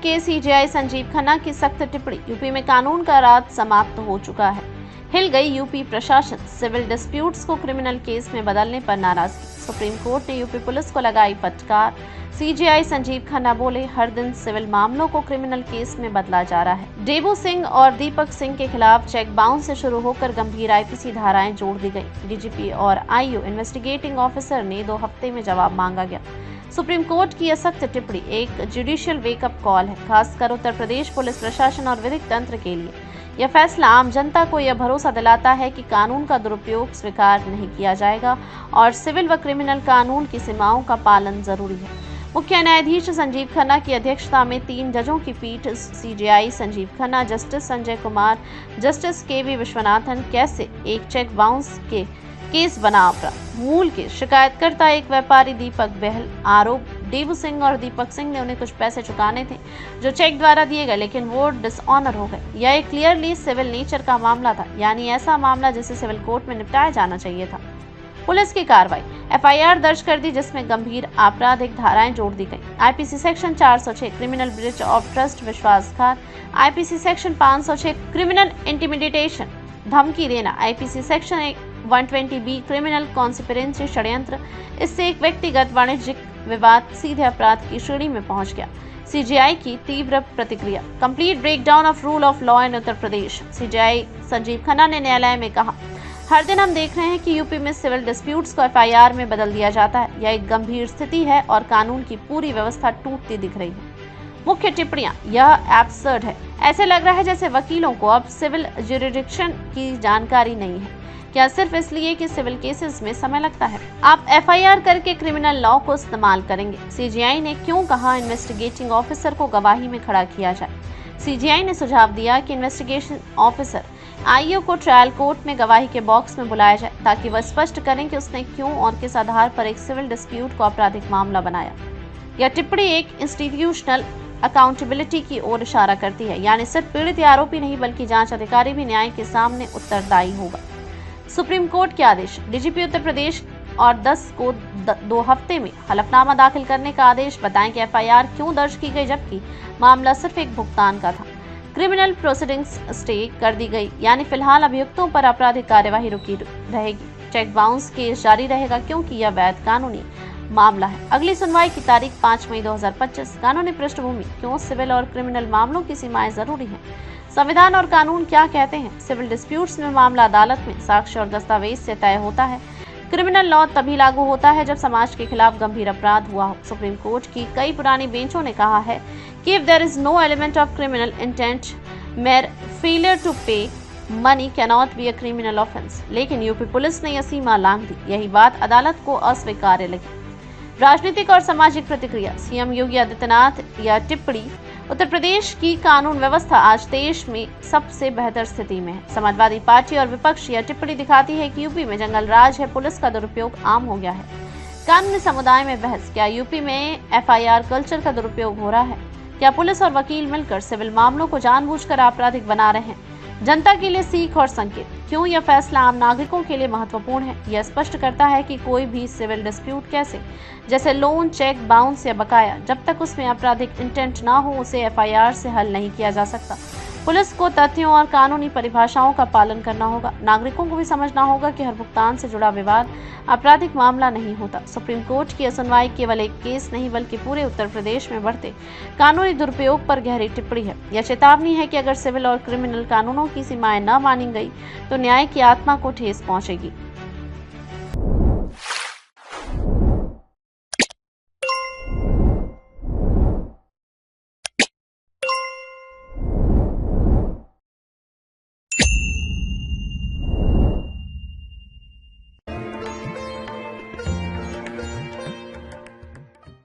के सीजेआई संजीव खन्ना की सख्त टिप्पणी। यूपी में कानून का राज समाप्त हो चुका है। हिल गई यूपी प्रशासन। सिविल डिस्प्यूट्स को क्रिमिनल केस में बदलने पर नाराजगी। सुप्रीम कोर्ट ने यूपी पुलिस को लगाई फटकार। सीजेआई संजीव खन्ना बोले, हर दिन सिविल मामलों को क्रिमिनल केस में बदला जा रहा है। डेबू सिंह और दीपक सिंह के खिलाफ चेक बाउंस से शुरू होकर गंभीर आईपीसी धाराएं जोड़ दी गई। डीजीपी और आईओ इन्वेस्टिगेटिंग ऑफिसर ने 2 हफ्ते में जवाब मांगा गया। सुप्रीम कोर्ट की यह सख्त टिप्पणी एक जुडिशियल वेकअप कॉल है, खासकर उत्तर प्रदेश पुलिस प्रशासन और विधिक तंत्र के लिए। यह फैसला आम जनता को यह भरोसा दिलाता है कि कानून का दुरुपयोग स्वीकार नहीं किया जाएगा और सिविल व क्रिमिनल कानून की सीमाओं का पालन जरूरी है। मुख्य न्यायाधीश संजीव खन्ना की अध्यक्षता में 3 जजों की पीठ CJI Sanjiv Khanna, justice Sanjay Kumar, justice KV Viswanathan कैसे एक चेक बाउंस के केस बना अपराध। मूल के शिकायतकर्ता एक व्यापारी दीपक बहल। आरोप डेबू सिंह और दीपक सिंह ने उन्हें कुछ पैसे चुकाने थे जो चेक द्वारा दिए गए, लेकिन वो डिसऑनर हो गए। यह एक क्लियरली सिविल नेचर का मामला था, यानी ऐसा मामला जिसे सिविल कोर्ट में निपटाया जाना चाहिए था। पुलिस की कार्रवाई। एफआईआर दर्ज कर दी जिसमें गंभीर आपराधिक धाराएं जोड़ दी गई। IPC section 406 criminal breach of trust विश्वासघात, आईपीसी सेक्शन 506 क्रिमिनल इंटिमिडेशन धमकी देना, IPC section 120B criminal conspiracy षड्यंत्र। इससे एक व्यक्तिगत वाणिज्यिक विवाद सीधे अपराध की श्रेणी में पहुंच गया। सीजेआई की तीव्र प्रतिक्रिया। Complete breakdown of rule of law in Uttar Pradesh. CJI Sanjiv Khanna ने न्यायालय में कहा, हर दिन हम देख रहे हैं कि यूपी में सिविल डिस्प्यूट्स को एफआईआर में बदल दिया जाता है। यह एक गंभीर स्थिति है और कानून की पूरी व्यवस्था टूटती दिख रही है। मुख्य टिप्पणियां। यह एब्सर्ड है। ऐसे लग रहा है जैसे वकीलों को अब सिविल ज्यूरिडिक्शन की जानकारी नहीं है। क्या सिर्फ इसलिए कि सिविल केसेस में समय लगता है? आप एफआईआर करके क्रिमिनल लॉ को इस्तेमाल करेंगे। सीजेआई ने क्यों कहा इन्वेस्टिगेटिंग ऑफिसर को गवाही में खड़ा किया जाए? सीजेआई ने सुझाव दिया कि इन्वेस्टिगेशन ऑफिसर आईओ को ट्रायल कोर्ट में गवाही के बॉक्स में बुलाया जाए ताकि वह स्पष्ट करें कि उसने क्यों और किस आधार पर एक सिविल डिस्प्यूट को आपराधिक मामला बनाया। यह टिप्पणी एक इंस्टीट्यूशनल अकाउंटेबिलिटी की ओर इशारा करती है, यानी सिर्फ पीड़ित या आरोपी नहीं बल्कि जांच अधिकारी भी न्याय के सामने उत्तरदायी होगा। सुप्रीम कोर्ट के आदेश। डीजीपी उत्तर प्रदेश और 10 को 2 हफ्ते में हलफनामा दाखिल करने का आदेश। बताएं कि एफआईआर क्यों दर्ज की गई जबकि मामला सिर्फ एक भुगतान का था। क्रिमिनल प्रोसीडिंग्स स्टे कर दी गई, यानी फिलहाल अभियुक्तों पर आपराधिक कार्यवाही रुकी रहेगी। चेक बाउंस केस जारी रहेगा क्योंकि यह वैध कानूनी मामला है। अगली सुनवाई की तारीख 5 मई 2025। कानूनी पृष्ठभूमि। क्यों सिविल और क्रिमिनल मामलों की सीमाएं जरूरी हैं? संविधान और कानून क्या कहते हैं? सिविल डिस्प्यूट्स में मामला अदालत में साक्ष्य और दस्तावेज से तय होता है। क्रिमिनल लॉ तभी लागू होता है जब समाज के खिलाफ गंभीर अपराध हुआ हो। सुप्रीम कोर्ट की कई पुरानी बेंचों ने कहा है कि if there is no element of criminal intent, mere failure to pay money cannot be a criminal offence. लेकिन यूपी पुलिस ने यह सीमा लांघ दी। यही बात अदालत को अस्वीकार्य लगी। राजनीतिक और सामाजिक प्रतिक्रिया। सीएम योगी आदित्यनाथ यह टिप्पणी। उत्तर प्रदेश की कानून व्यवस्था आज देश में सबसे बेहतर स्थिति में है। समाजवादी पार्टी और विपक्ष यह टिप्पणी दिखाती है कि यूपी में जंगल राज है, पुलिस का दुरुपयोग आम हो गया है। कानूनी समुदाय में बहस। क्या यूपी में एफआईआर कल्चर का दुरुपयोग हो रहा है? क्या पुलिस और वकील मिलकर सिविल मामलों को जानबूझकर आपराधिक बना रहे हैं? जनता के लिए सीख और संकेत। क्यों यह फैसला आम नागरिकों के लिए महत्वपूर्ण है? यह स्पष्ट करता है कि कोई भी सिविल डिस्प्यूट कैसे, जैसे लोन, चेक बाउंस या बकाया, जब तक उसमें आपराधिक इंटेंट ना हो उसे एफआईआर से हल नहीं किया जा सकता। पुलिस को तथ्यों और कानूनी परिभाषाओं का पालन करना होगा। नागरिकों को भी समझना होगा कि हर भुगतान से जुड़ा विवाद आपराधिक मामला नहीं होता। सुप्रीम कोर्ट की सुनवाई केवल एक केस नहीं बल्कि पूरे उत्तर प्रदेश में बढ़ते कानूनी दुरुपयोग पर गहरी टिप्पणी है। यह चेतावनी है कि अगर सिविल और क्रिमिनल कानूनों की सीमाएं न मानी गई तो न्याय की आत्मा को ठेस पहुंचेगी।